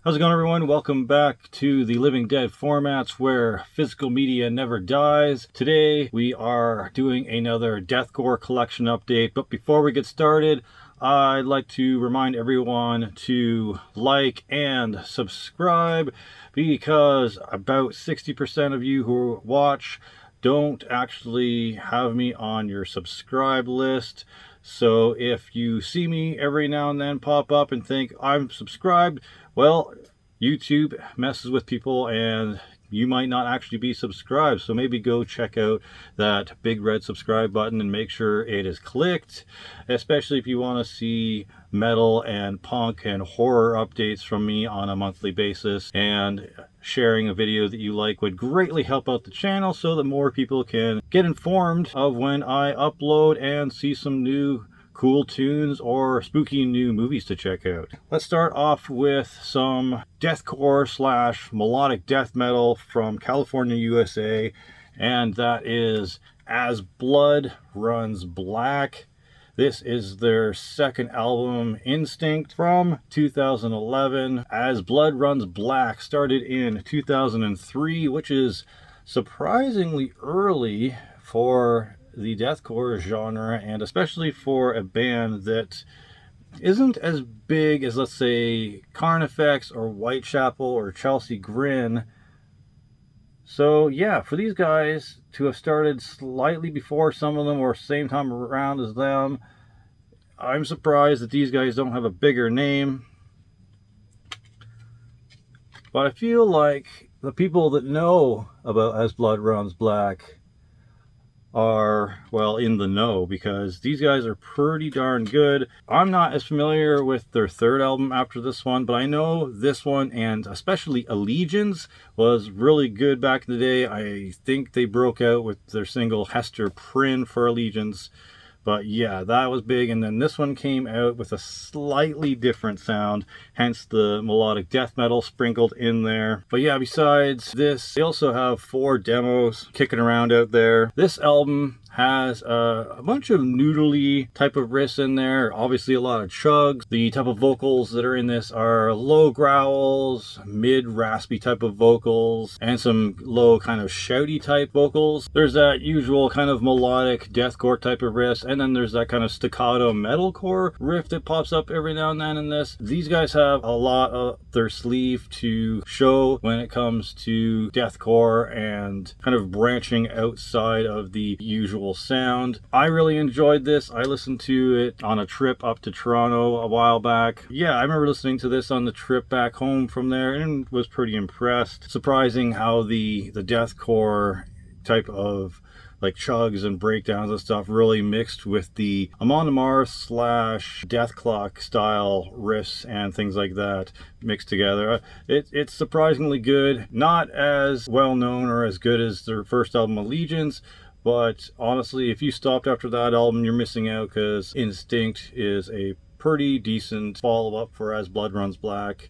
How's it going, everyone? Welcome back to the Living Dead formats where physical media never dies. Today we are doing another Deathcore collection update, but before we get started, I'd like to remind everyone to like and subscribe because about 60% of you who watch don't actually have me on your subscribe list. So if you see me every now and then pop up and think I'm subscribed, well, YouTube messes with people and you might not actually be subscribed. So maybe go check out that big red subscribe button and make sure it is clicked, especially if you want to see metal and punk and horror updates from me on a monthly basis. And sharing a video that you like would greatly help out the channel so that more people can get informed of when I upload and see some new cool tunes or spooky new movies to check out. Let's start off with some deathcore slash melodic death metal from California, USA, and that is As Blood Runs Black. This is their second album, Instinct, from 2011. As Blood Runs Black started in 2003, which is surprisingly early for the deathcore genre, and especially for a band that isn't as big as, let's say, Carnifex or Whitechapel or Chelsea Grin. So yeah, for these guys to have started slightly before some of them or same time around as them, I'm surprised that these guys don't have a bigger name. But I feel like the people that know about As Blood Runs Black are, well, in the know, because these guys are pretty darn good. I'm not as familiar with their third album after this one, but I know this one, and especially Allegiance, was really good back in the day. I think they broke out with their single Hester Prynne for Allegiance. But yeah, that was big, and then this one came out with a slightly different sound, hence the melodic death metal sprinkled in there. But yeah, besides this, they also have 4 demos kicking around out there. This album has a bunch of noodly type of riffs in there, obviously a lot of chugs. The type of vocals that are in this are low growls, mid raspy type of vocals, and some low kind of shouty type vocals. There's that usual kind of melodic deathcore type of riffs, and then there's that kind of staccato metalcore riff that pops up every now and then in this. These guys have a lot up their sleeve to show when it comes to deathcore and kind of branching outside of the usual sound. I really enjoyed this. I listened to it on a trip up to Toronto a while back. Yeah, I remember listening to this on the trip back home from there and was pretty impressed. Surprising how the deathcore type of like chugs and breakdowns and stuff really mixed with the Amon Amarth slash Death Clock style riffs and things like that mixed together. It's surprisingly good. Not as well known or as good as their first album, Allegiance, but honestly, if you stopped after that album, you're missing out, because Instinct is a pretty decent follow-up for As Blood Runs Black.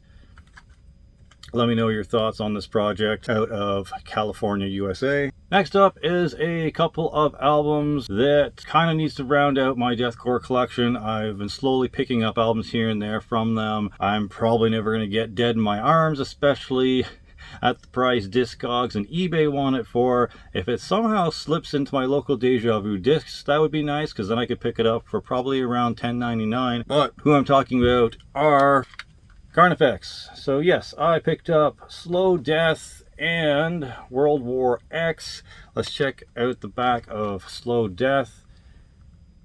Let me know your thoughts on this project out of California, USA. Next up is a couple of albums that kind of needs to round out my deathcore collection. I've been slowly picking up albums here and there from them. I'm probably never going to get Dead in My Arms, especially at the price Discogs and eBay want it for. If it somehow slips into my local Deja Vu discs, that would be nice, because then I could pick it up for probably around $10.99. But who I'm talking about are Carnifex. So yes, I picked up Slow Death and World War X. Let's check out the back of Slow Death.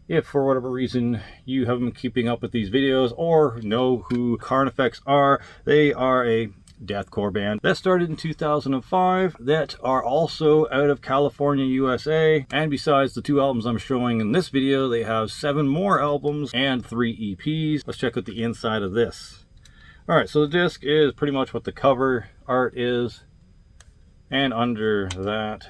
If for whatever reason you haven't been keeping up with these videos or know who Carnifex are, they are a deathcore band that started in 2005 that are also out of California, USA. And besides the 2 albums I'm showing in this video, they have 7 more albums and 3 EPs. Let's check out the inside of this. Alright, so the disc is pretty much what the cover art is, and under that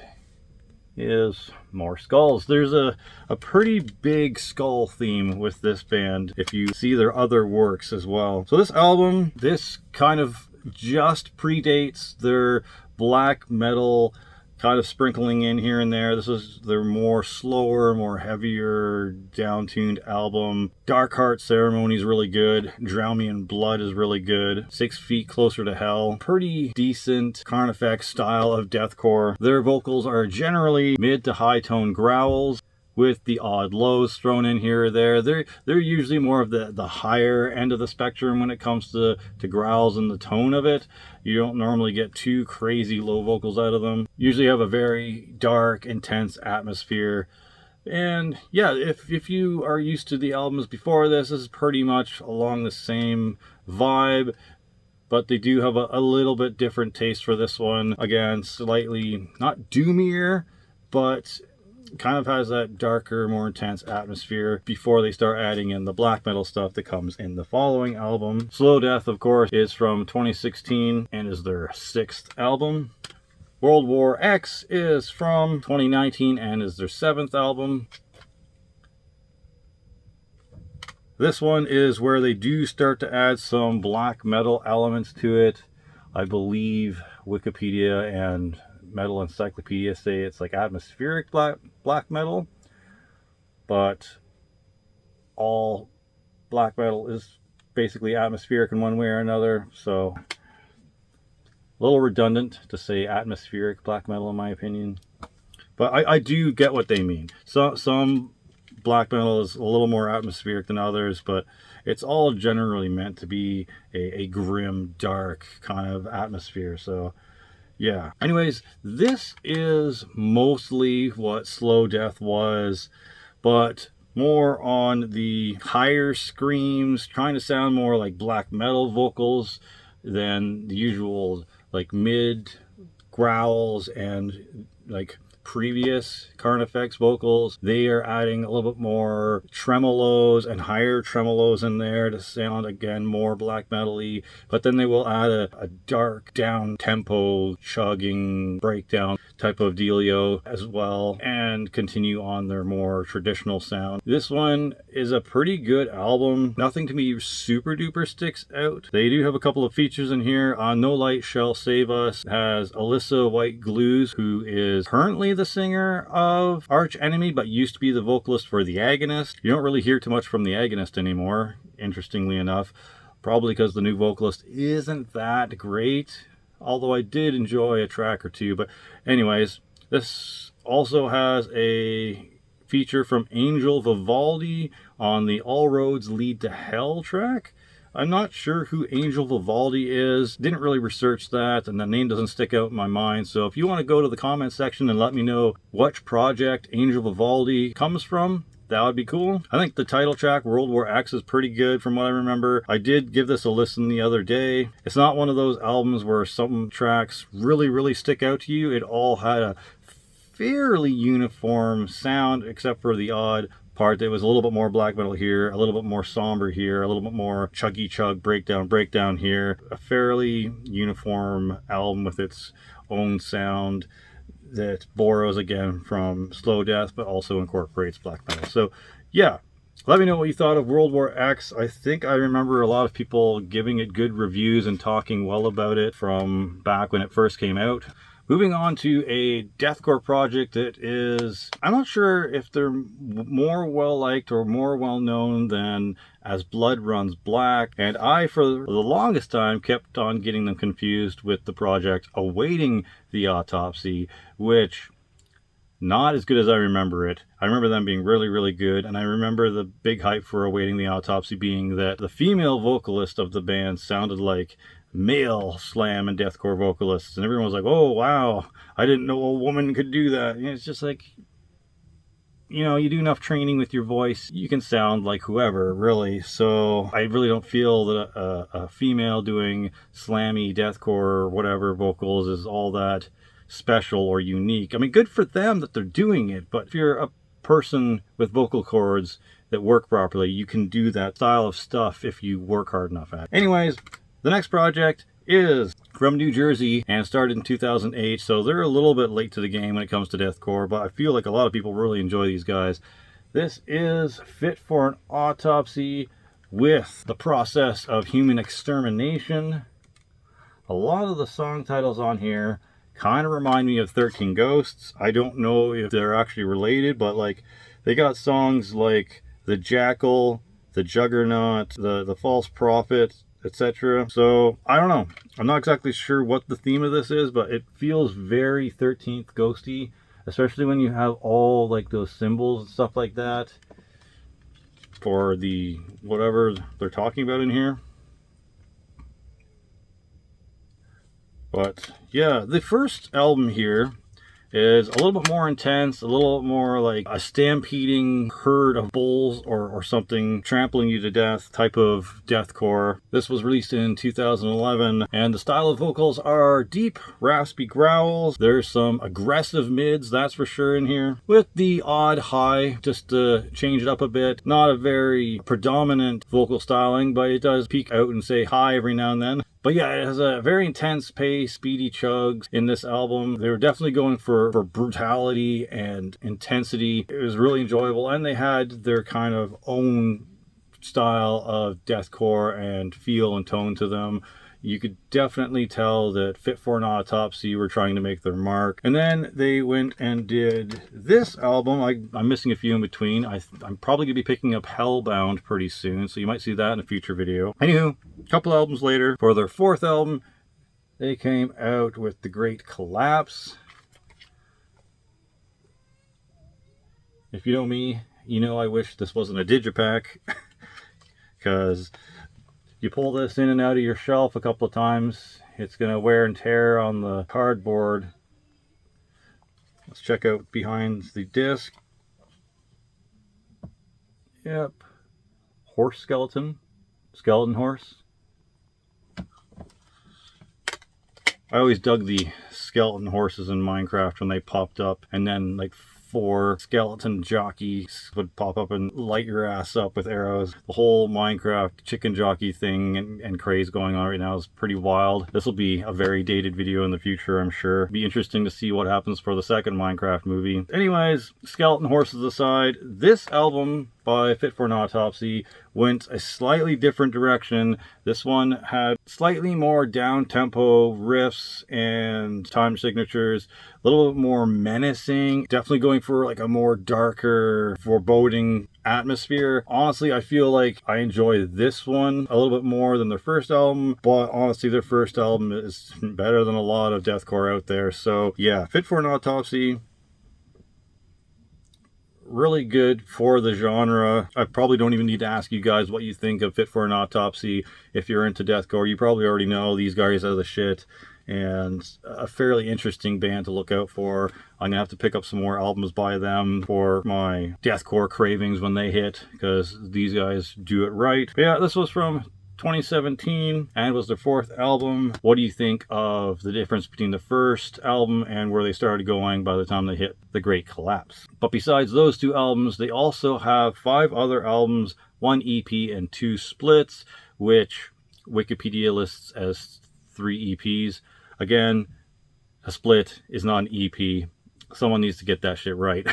is more skulls. There's a pretty big skull theme with this band if you see their other works as well. So this album, this kind of just predates their black metal kind of sprinkling in here and there. This is their more slower, more heavier, down-tuned album. Dark Heart Ceremony is really good. Drown Me in Blood is really good. 6 Feet Closer to Hell, pretty decent Carnifex style of deathcore. Their vocals are generally mid to high tone growls, with the odd lows thrown in here or there. They're usually more of the higher end of the spectrum when it comes to growls and the tone of it. You don't normally get too crazy low vocals out of them. Usually have a very dark, intense atmosphere. And yeah, if you are used to the albums before this is pretty much along the same vibe. But they do have a little bit different taste for this one. Again, slightly, not doomier, but kind of has that darker, more intense atmosphere before they start adding in the black metal stuff that comes in the following album. Slow Death, of course, is from 2016 and is their 6th album. World War X is from 2019 and is their 7th album. This one is where they do start to add some black metal elements to it. I believe Wikipedia and Metal Encyclopedia say it's like atmospheric black metal, but all black metal is basically atmospheric in one way or another, so a little redundant to say atmospheric black metal in my opinion. But I do get what they mean. Some black metal is a little more atmospheric than others, but it's all generally meant to be a grim, dark kind of atmosphere. So yeah. Anyways, this is mostly what Slow Death was, but more on the higher screams, trying to sound more like black metal vocals than the usual like mid growls and like previous Carnifex vocals. They are adding a little bit more tremolos and higher tremolos in there to sound again more black metal-y, but then they will add a dark down tempo chugging breakdown type of dealio as well and continue on their more traditional sound. This one is a pretty good album. Nothing to me super duper sticks out. They do have a couple of features in here. No Light Shall Save Us has Alyssa White Glues, who is currently the singer of Arch Enemy but used to be the vocalist for The Agonist. You don't really hear too much from The Agonist anymore, interestingly enough, probably because the new vocalist isn't that great, although I did enjoy a track or two. But anyways, this also has a feature from Angel Vivaldi on the All Roads Lead to Hell track. I'm not sure who Angel Vivaldi is. Didn't really research that, and the name doesn't stick out in my mind. So if you want to go to the comment section and let me know which project Angel Vivaldi comes from, that would be cool. I think the title track, World War X, is pretty good from what I remember. I did give this a listen the other day. It's not one of those albums where some tracks really stick out to you. It all had a fairly uniform sound, except for the odd part that was a little bit more black metal here, a little bit more somber here, a little bit more chuggy chug breakdown here. A fairly uniform album with its own sound that borrows again from Slow Death but also incorporates black metal. So yeah, let me know what you thought of World War X. I think I remember a lot of people giving it good reviews and talking well about it from back when it first came out. Moving on to a deathcore project that is, I'm not sure if they're more well-liked or more well-known than As Blood Runs Black, and I, for the longest time, kept on getting them confused with the project Awaiting the Autopsy, which, not as good as I remember it. I remember them being really good, and I remember the big hype for Awaiting the Autopsy being that the female vocalist of the band sounded like male slam and deathcore vocalists, and everyone was like, oh wow, I didn't know a woman could do that. And it's just like, you know, you do enough training with your voice, you can sound like whoever, really. So I really don't feel that a female doing slammy deathcore or whatever vocals is all that special or unique. I mean, good for them that they're doing it, but if you're a person with vocal cords that work properly, you can do that style of stuff if you work hard enough at it. Anyways, the next project is from New Jersey and started in 2008, so they're a little bit late to the game when it comes to deathcore, but I feel like a lot of people really enjoy these guys. This is Fit for an Autopsy with The Process of Human Extermination. A lot of the song titles on here kind of remind me of 13 Ghosts. I don't know if they're actually related, but like they got songs like The Jackal, The Juggernaut, the False Prophet, etc. So I don't know. I'm not exactly sure what the theme of this is, but it feels very 13th Ghosty, especially when you have all like those symbols and stuff like that for the whatever they're talking about in here. But yeah, the first album here is a little bit more intense, a little more like a stampeding herd of bulls or something trampling you to death type of deathcore. This was released in 2011, and the style of vocals are deep, raspy growls. There's some aggressive mids, that's for sure, in here, with the odd high just to change it up a bit. Not a very predominant vocal styling, but it does peak out and say hi every now and then. But yeah, it has a very intense pace, speedy chugs in this album. They were definitely going for brutality and intensity. It was really enjoyable, and they had their kind of own style of deathcore and feel and tone to them. You could definitely tell that Fit for an Autopsy were trying to make their mark. And then they went and did this album. I'm missing a few in between. I'm probably going to be picking up Hellbound pretty soon, so you might see that in a future video. Anywho, a couple albums later, for their fourth album, they came out with The Great Collapse. If you know me, you know I wish this wasn't a digipack, because you pull this in and out of your shelf a couple of times, it's going to wear and tear on the cardboard. Let's check out behind the disc. Yep. Horse skeleton. Skeleton horse. I always dug the skeleton horses in Minecraft when they popped up, and then like 4 skeleton jockeys would pop up and light your ass up with arrows. The whole Minecraft chicken jockey thing and craze going on right now is pretty wild. This will be a very dated video in the future, I'm sure. Be interesting to see what happens for the second Minecraft movie. Anyways, skeleton horses aside, this album by Fit for an Autopsy went a slightly different direction. This one had slightly more down-tempo riffs and time signatures, a little bit more menacing, definitely going for like a more darker, foreboding atmosphere. Honestly, I feel like I enjoy this one a little bit more than their first album, but honestly, their first album is better than a lot of deathcore out there. So yeah, Fit for an Autopsy, really good for the genre. I probably don't even need to ask you guys what you think of Fit for an Autopsy. If you're into deathcore, you probably already know these guys are the shit, and a fairly interesting band to look out for. I'm gonna have to pick up some more albums by them for my deathcore cravings when they hit, because these guys do it right. But yeah, this was from 2017 and was their fourth album. What do you think of the difference between the first album and where they started going by the time they hit The Great Collapse? But besides those 2 albums, they also have 5 other albums, 1 EP and 2 splits, which Wikipedia lists as 3 EPs. Again, a split is not an EP. Someone needs to get that shit right.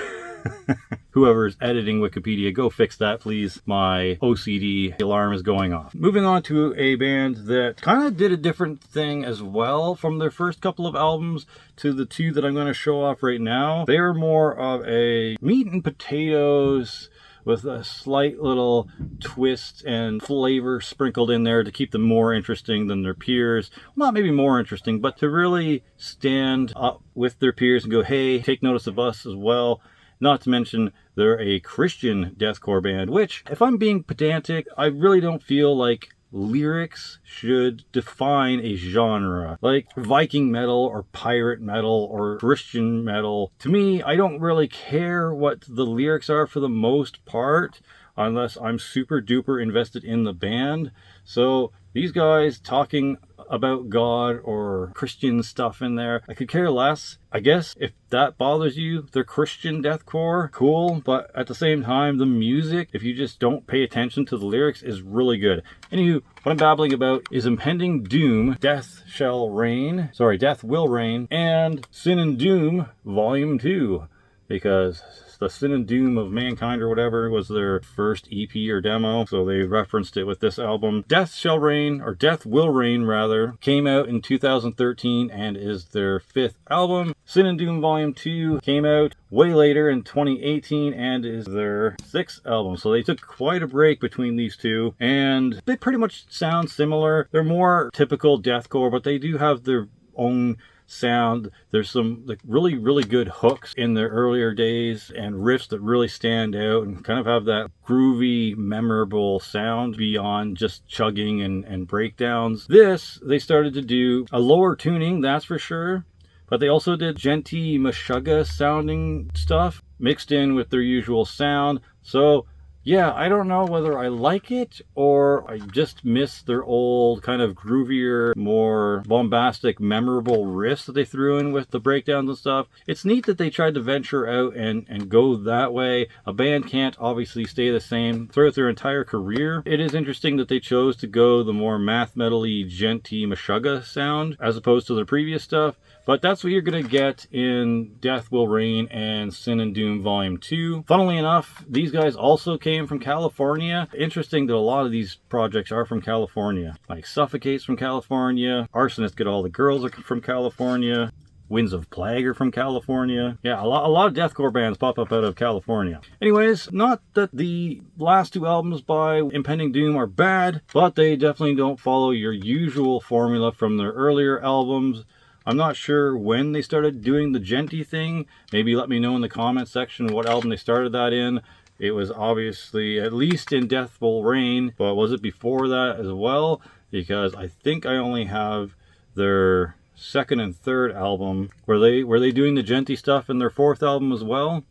Whoever's editing Wikipedia, go fix that, please. My OCD alarm is going off. Moving on to a band that kind of did a different thing as well from their first couple of albums to the 2 that I'm going to show off right now. They're more of a meat and potatoes with a slight little twist and flavor sprinkled in there to keep them more interesting than their peers. Well, not maybe more interesting, but to really stand up with their peers and go, hey, take notice of us as well. Not to mention, they're a Christian deathcore band, which, if I'm being pedantic, I really don't feel like lyrics should define a genre. Like Viking metal or pirate metal or Christian metal. To me, I don't really care what the lyrics are for the most part, unless I'm super duper invested in the band. So these guys talking about God or Christian stuff in there, I could care less. I guess if that bothers you, they're Christian deathcore, cool, but at the same time, the music, if you just don't pay attention to the lyrics, is really good. Anywho, what I'm babbling about is Impending Doom, Death Will Reign, and Sin and Doom Volume 2, because the Sin and Doom of Mankind or whatever was their first EP or demo, so they referenced it with this album. Death Shall Reign, or Death Will Reign rather, came out in 2013 and is their 5th album. Sin and Doom Volume 2 came out way later in 2018 and is their 6th album. So they took quite a break between these two, and they pretty much sound similar. They're more typical deathcore, but they do have their own sound. There's some like really good hooks in their earlier days and riffs that really stand out and kind of have that groovy, memorable sound beyond just chugging and breakdowns. This, they started to do a lower tuning, that's for sure, but they also did Djenty Meshuggah sounding stuff mixed in with their usual sound. So yeah, I don't know whether I like it or I just miss their old kind of groovier, more bombastic, memorable riffs that they threw in with the breakdowns and stuff. It's neat that they tried to venture out and go that way. A band can't obviously stay the same throughout their entire career. It is interesting that they chose to go the more math metal-y, Djenty Meshuggah sound as opposed to their previous stuff. But that's what you're going to get in Death Will Reign and Sin and Doom Volume 2. Funnily enough, these guys also came from California. Interesting that a lot of these projects are from California. Like Suffocate's from California, Arsonist Get All the Girls are from California, Winds of Plague are from California. Yeah, a lot of deathcore bands pop up out of California. Anyways, not that the last 2 albums by Impending Doom are bad, but they definitely don't follow your usual formula from their earlier albums. I'm not sure when they started doing the Djenty thing. Maybe let me know in the comment section what album they started that in. It was obviously at least in Death Will Reign, but was it before that as well? Because I think I only have their 2nd and 3rd album. Were they doing the Djenty stuff in their 4th album as well?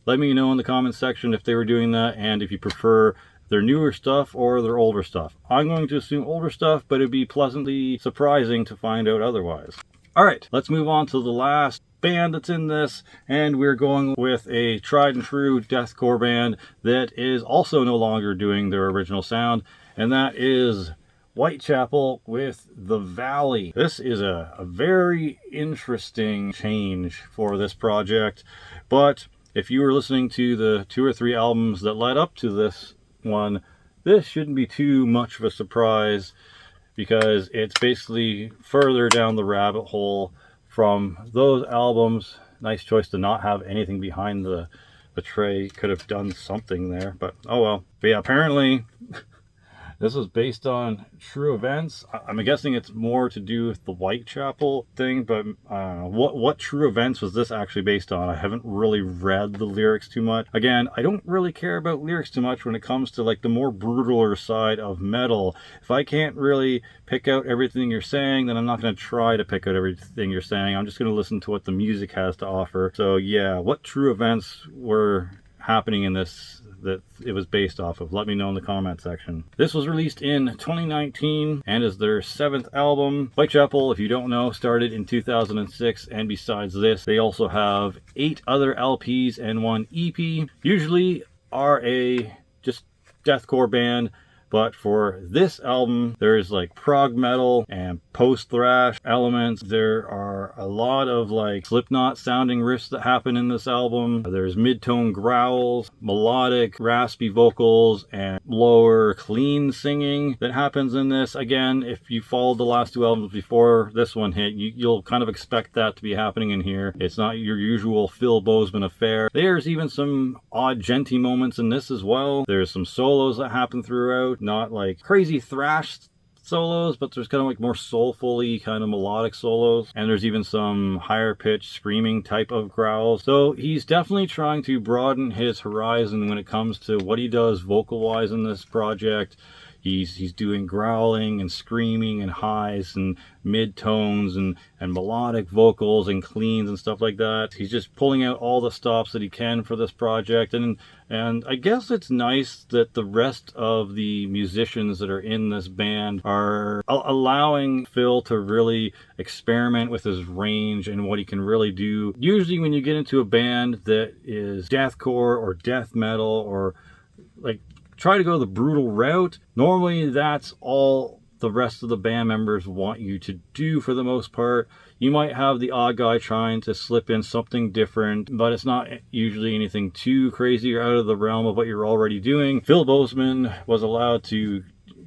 Let me know in the comment section if they were doing that and if you prefer their newer stuff or their older stuff. I'm going to assume older stuff, but it'd be pleasantly surprising to find out otherwise. Alright, let's move on to the last band that's in this, and we're going with a tried and true deathcore band that is also no longer doing their original sound, and that is Whitechapel with The Valley. This is a very interesting change for this project, but if you were listening to the 2 or 3 albums that led up to this one, this shouldn't be too much of a surprise, because it's basically further down the rabbit hole from those albums. Nice choice to not have anything behind the tray. Could have done something there, but oh well. But yeah, apparently this was based on true events. I'm guessing it's more to do with the Whitechapel thing, but what true events was this actually based on? I haven't really read the lyrics too much. Again, I don't really care about lyrics too much when it comes to like the more brutaler side of metal. If I can't really pick out everything you're saying, then I'm not going to try to pick out everything you're saying. I'm just going to listen to what the music has to offer. So yeah, what true events were happening in this that it was based off of? Let me know in the comment section. This was released in 2019 and is their 7th album. Whitechapel, if you don't know, started in 2006, and besides this, they also have 8 other LPs and 1 EP. Usually are a just deathcore band, but for this album, there's like prog metal and post-thrash elements. There are a lot of like Slipknot sounding riffs that happen in this album. There's mid-tone growls, melodic, raspy vocals, and lower, clean singing that happens in this. Again, if you followed the last 2 albums before this one hit, you'll kind of expect that to be happening in here. It's not your usual Phil Bozeman affair. There's even some odd Djenty moments in this as well. There's some solos that happen throughout. Not like crazy thrash solos, but there's kind of like more soulfully kind of melodic solos, and there's even some higher pitched screaming type of growls. So he's definitely trying to broaden his horizon when it comes to what he does vocal wise in this project. He's doing growling and screaming and highs and mid-tones and melodic vocals and cleans and stuff like that. He's just pulling out all the stops that he can for this project, and I guess it's nice that the rest of the musicians that are in this band are allowing Phil to really experiment with his range and what he can really do. Usually when you get into a band that is deathcore or death metal or like try to go the brutal route, normally that's all the rest of the band members want you to do for the most part. You might have the odd guy trying to slip in something different, but it's not usually anything too crazy or out of the realm of what you're already doing. Phil Bozeman was allowed to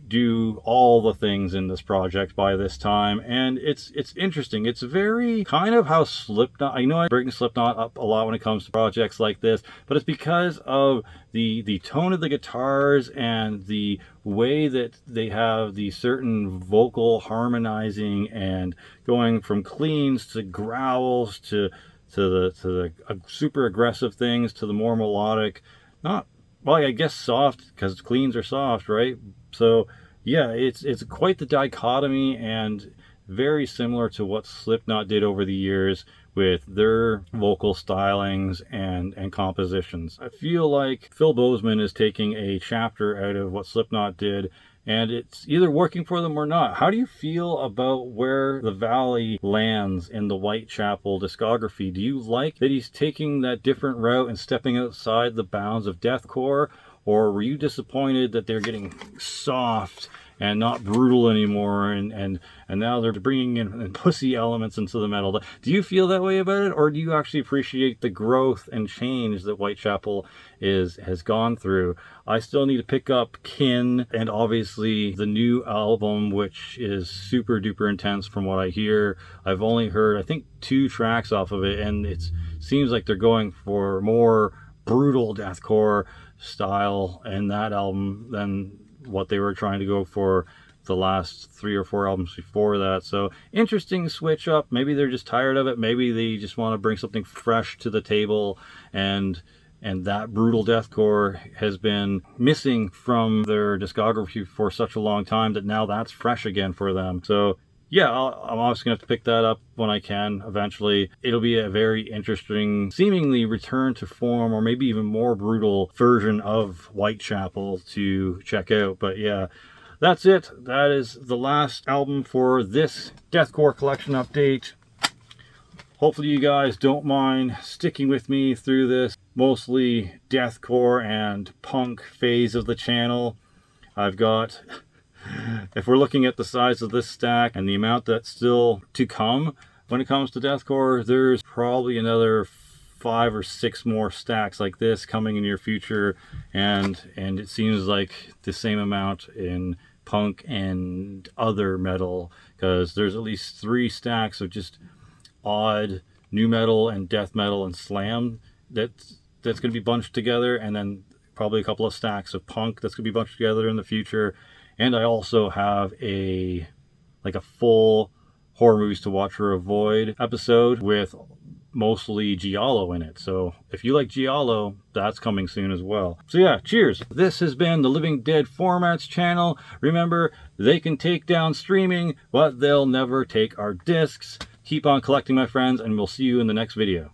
do all the things in this project by this time, and it's interesting. It's very kind of how Slipknot, I know I bring Slipknot up a lot when it comes to projects like this, but it's because of the tone of the guitars and the way that they have the certain vocal harmonizing and going from cleans to growls to the super aggressive things to the more melodic, not, well, I guess soft, because cleans are soft, right? So yeah, it's quite the dichotomy, and very similar to what Slipknot did over the years with their vocal stylings and compositions. I feel like Phil Bozeman is taking a chapter out of what Slipknot did, and it's either working for them or not. How do you feel about where the Valley lands in the Whitechapel discography? Do you like that he's taking that different route and stepping outside the bounds of deathcore? Or were you disappointed that they're getting soft and not brutal anymore, and now they're bringing in pussy elements into the metal? Do you feel that way about it, or do you actually appreciate the growth and change that Whitechapel has gone through? I still need to pick up Kin, and obviously the new album, which is super duper intense from what I hear. I've only heard, I think, 2 tracks off of it, and it seems like they're going for more brutal deathcore style in that album than what they were trying to go for the last 3 or 4 albums before that. So interesting switch up. Maybe they're just tired of it. Maybe they just want to bring something fresh to the table, and that brutal deathcore has been missing from their discography for such a long time that now that's fresh again for them. So yeah, I'm obviously going to have to pick that up when I can eventually. It'll be a very interesting, seemingly return to form, or maybe even more brutal version of Whitechapel to check out. But yeah, that's it. That is the last album for this Deathcore collection update. Hopefully you guys don't mind sticking with me through this mostly deathcore and punk phase of the channel. I've got... If we're looking at the size of this stack and the amount that's still to come when it comes to deathcore, there's probably another 5 or 6 more stacks like this coming in your future, and it seems like the same amount in punk and other metal, because there's at least 3 stacks of just odd new metal and death metal and slam that's going to be bunched together, and then probably a couple of stacks of punk that's going to be bunched together in the future. And I also have a full horror movies to watch or avoid episode with mostly Giallo in it. So if you like Giallo, that's coming soon as well. So yeah, cheers. This has been the Living Dead Formats channel. Remember, they can take down streaming, but they'll never take our discs. Keep on collecting, my friends, and we'll see you in the next video.